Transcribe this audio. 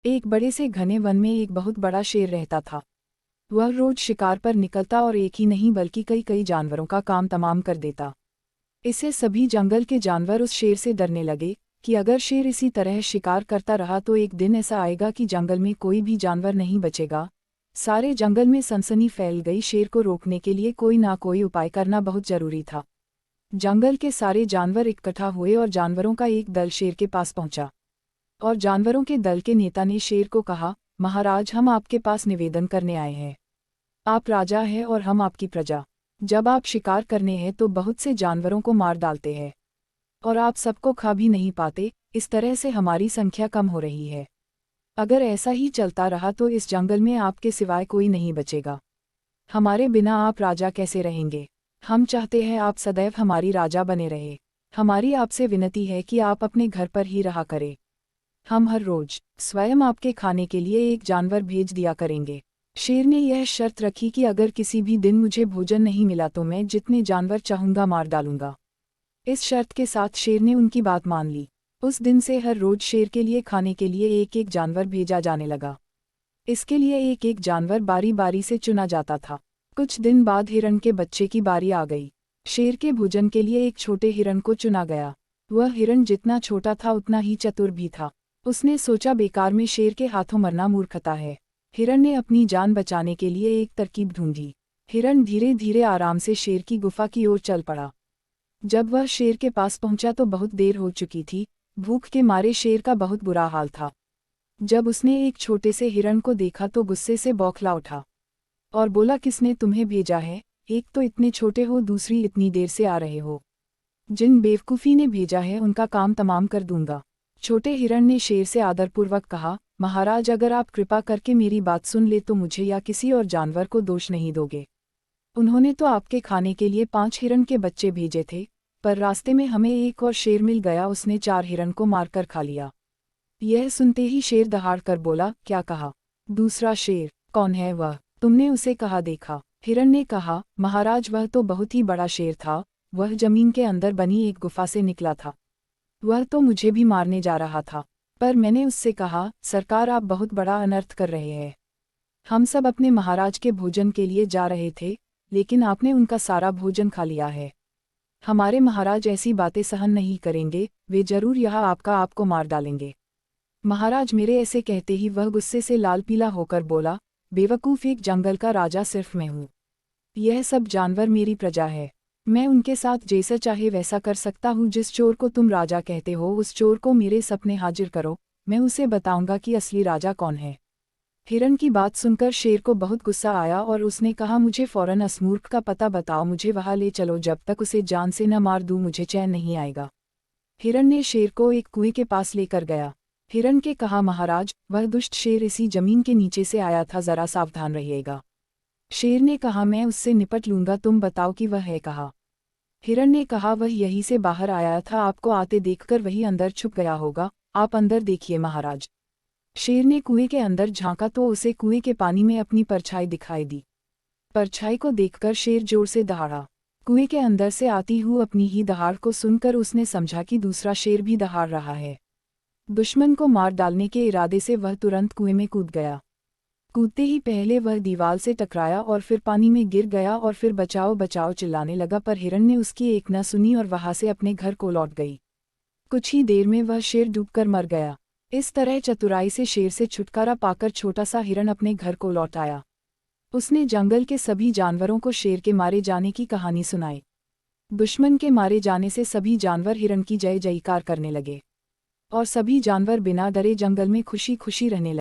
एक बड़े से घने वन में एक बहुत बड़ा शेर रहता था। वह रोज शिकार पर निकलता और एक ही नहीं बल्कि कई कई जानवरों का काम तमाम कर देता। इससे सभी जंगल के जानवर उस शेर से डरने लगे कि अगर शेर इसी तरह शिकार करता रहा तो एक दिन ऐसा आएगा कि जंगल में कोई भी जानवर नहीं बचेगा। सारे जंगल में सनसनी फैल गई। शेर को रोकने के लिए कोई ना कोई उपाय करना बहुत जरूरी था। जंगल के सारे जानवर इकट्ठा हुए और जानवरों का एक दल शेर के पास पहुंचा। और जानवरों के दल के नेता ने शेर को कहा, महाराज, हम आपके पास निवेदन करने आए हैं। आप राजा हैं और हम आपकी प्रजा। जब आप शिकार करने हैं तो बहुत से जानवरों को मार डालते हैं और आप सबको खा भी नहीं पाते। इस तरह से हमारी संख्या कम हो रही है। अगर ऐसा ही चलता रहा तो इस जंगल में आपके सिवाय कोई नहीं बचेगा। हमारे बिना आप राजा कैसे रहेंगे? हम चाहते हैं आप सदैव हमारी राजा बने रहे। हमारी आपसे विनती है कि आप अपने घर पर ही रहा करें। हम हर रोज स्वयं आपके खाने के लिए एक जानवर भेज दिया करेंगे। शेर ने यह शर्त रखी कि अगर किसी भी दिन मुझे भोजन नहीं मिला तो मैं जितने जानवर चाहूंगा मार डालूंगा। इस शर्त के साथ शेर ने उनकी बात मान ली। उस दिन से हर रोज शेर के लिए खाने के लिए एक एक जानवर भेजा जाने लगा। इसके लिए एक एक जानवर बारी बारी से चुना जाता था। कुछ दिन बाद हिरण के बच्चे की बारी आ गई। शेर के भोजन के लिए एक छोटे हिरण को चुना गया। वह हिरण जितना छोटा था उतना ही चतुर भी था। उसने सोचा, बेकार में शेर के हाथों मरना मूर्खता है। हिरण ने अपनी जान बचाने के लिए एक तरकीब ढूंढी। हिरण धीरे धीरे आराम से शेर की गुफा की ओर चल पड़ा। जब वह शेर के पास पहुंचा तो बहुत देर हो चुकी थी। भूख के मारे शेर का बहुत बुरा हाल था। जब उसने एक छोटे से हिरण को देखा तो गुस्से से बौखला उठा और बोला, किसने तुम्हें भेजा है? एक तो इतने छोटे हो, दूसरी इतनी देर से आ रहे हो। जिन बेवकूफ़ी ने भेजा है उनका काम तमाम कर दूंगा। छोटे हिरण ने शेर से आदरपूर्वक कहा, महाराज, अगर आप कृपा करके मेरी बात सुन ले तो मुझे या किसी और जानवर को दोष नहीं दोगे। उन्होंने तो आपके खाने के लिए 5 हिरण के बच्चे भेजे थे, पर रास्ते में हमें एक और शेर मिल गया। उसने 4 हिरण को मारकर खा लिया। यह सुनते ही शेर दहाड़ कर बोला, क्या कहा? दूसरा शेर? कौन है वह? तुमने उसे कहाँ देखा? हिरण ने कहा, महाराज, वह तो बहुत ही बड़ा शेर था। वह जमीन के अंदर बनी एक गुफा से निकला था। वह तो मुझे भी मारने जा रहा था, पर मैंने उससे कहा, सरकार, आप बहुत बड़ा अनर्थ कर रहे हैं। हम सब अपने महाराज के भोजन के लिए जा रहे थे, लेकिन आपने उनका सारा भोजन खा लिया है। हमारे महाराज ऐसी बातें सहन नहीं करेंगे। वे जरूर यह आपको मार डालेंगे। महाराज, मेरे ऐसे कहते ही वह गुस्से से लाल पीला होकर बोला, बेवकूफ़, एक जंगल का राजा सिर्फ मैं हूँ। यह सब जानवर मेरी प्रजा है। मैं उनके साथ जैसा चाहे वैसा कर सकता हूँ। जिस चोर को तुम राजा कहते हो उस चोर को मेरे सामने हाजिर करो, मैं उसे बताऊंगा कि असली राजा कौन है। हिरण की बात सुनकर शेर को बहुत गुस्सा आया और उसने कहा, मुझे फौरन उस मूर्ख का पता बताओ, मुझे वहां ले चलो। जब तक उसे जान से न मार दूं मुझे चैन नहीं आएगा। हिरण ने शेर को एक कुएं के पास लेकर गया। हिरण के कहा, महाराज, वह दुष्ट शेर इसी जमीन के नीचे से आया था, जरा सावधान रहिएगा। शेर ने कहा, मैं उससे निपट लूंगा, तुम बताओ कि वह है कहाँ। हिरण ने कहा, वह यहीं से बाहर आया था, आपको आते देखकर वही अंदर छुप गया होगा। आप अंदर देखिए महाराज। शेर ने कुएं के अंदर झांका तो उसे कुएं के पानी में अपनी परछाई दिखाई दी। परछाई को देखकर शेर जोर से दहाड़ा। कुएं के अंदर से आती हुई अपनी ही दहाड़ को सुनकर उसने समझा कि दूसरा शेर भी दहाड़ रहा है। दुश्मन को मार डालने के इरादे से वह तुरंत कुएं में कूद गया। कूदते ही पहले वह दीवार से टकराया और फिर पानी में गिर गया और फिर बचाओ बचाओ चिल्लाने लगा, पर हिरण ने उसकी एक न सुनी और वहां से अपने घर को लौट गई। कुछ ही देर में वह शेर डूबकर मर गया। इस तरह चतुराई से शेर से छुटकारा पाकर छोटा सा हिरण अपने घर को लौट आया। उसने जंगल के सभी जानवरों को शेर के मारे जाने की कहानी सुनाई। दुश्मन के मारे जाने से सभी जानवर हिरण की जय जयकार करने लगे और सभी जानवर बिना डरे जंगल में खुशी खुशी रहने लगे।